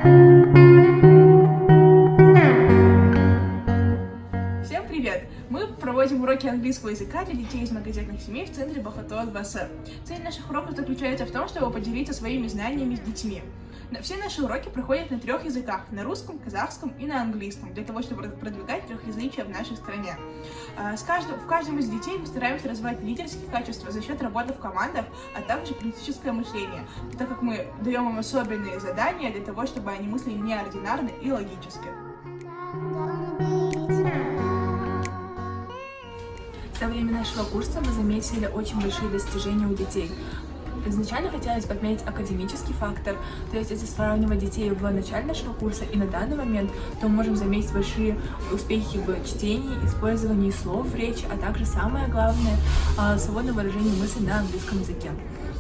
Всем привет! Мы проводим уроки английского языка для детей из многодетных семей в центре Бахатоат Басар. Цель наших уроков заключается в том, чтобы поделиться своими знаниями с детьми. Все наши уроки проходят на 3 языках – на русском, казахском и на английском, для того, чтобы продвигать трехязычие в нашей стране. В каждом из детей мы стараемся развивать лидерские качества за счет работы в командах, а также критическое мышление, так как мы даем им особенные задания для того, чтобы они мыслили неординарно и логически. Со времени нашего курса мы заметили очень большие достижения у детей. Изначально хотелось отметить академический фактор, то есть если сравнивать детей в начале нашего курса и на данный момент, то мы можем заметить большие успехи в чтении, использовании слов в речи, а также самое главное – свободное выражение мыслей на английском языке.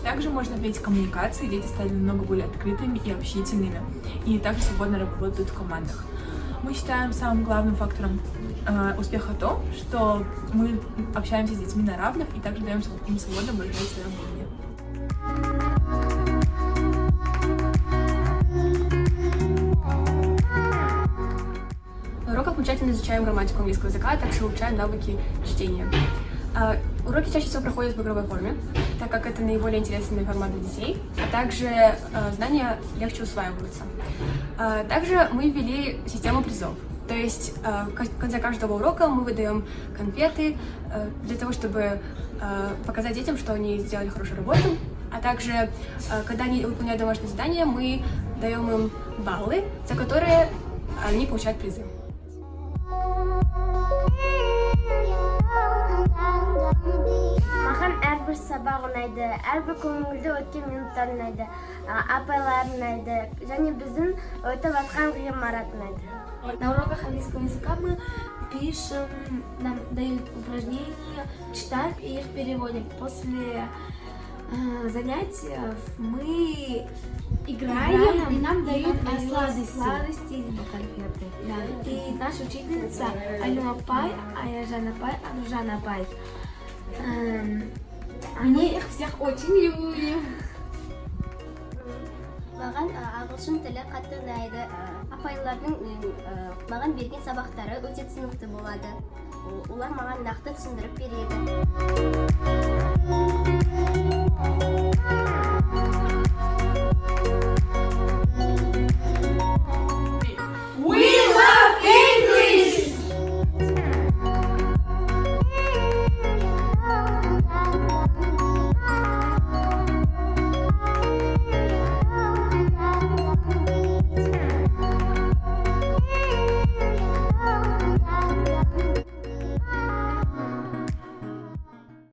Также можно отметить коммуникации, дети стали намного более открытыми и общительными, и также свободно работают в командах. Мы считаем самым главным фактором успеха то, что мы общаемся с детьми на равных и также даем им свободно выражать свое мнение. На уроках мы тщательно изучаем грамматику английского языка, а также улучшаем навыки чтения. Уроки чаще всего проходят в игровой форме, так как это наиболее интересный формат для детей, а также знания легче усваиваются. Также мы ввели систему призов. То есть в конце каждого урока мы выдаем конфеты для того, чтобы показать детям, что они сделали хорошую работу. А также, когда они выполняют домашнее задание, мы даем им баллы, за которые они получают призы. Маған әрбір сабақ ұнайды, әрбір көңілді өткен минуттар ұнайды, апайлар ұнайды, және біздің өтіп жатқан ғимарат ұнайды. На уроках английского языка мы пишем, нам дают упражнения, читаем и их переводим. После занятий мы играем и нам дают сладости либо конфеты. Да. И наша учительница Алена Пай, Аяжана Пай, Анужана Пай. Мы их всех очень любим. Маған ағылшын тілі қатты ұнайды. Апайлардың маған берген сабақтары өте түсінікті болады. Олар маған нақты түсіндіріп береді.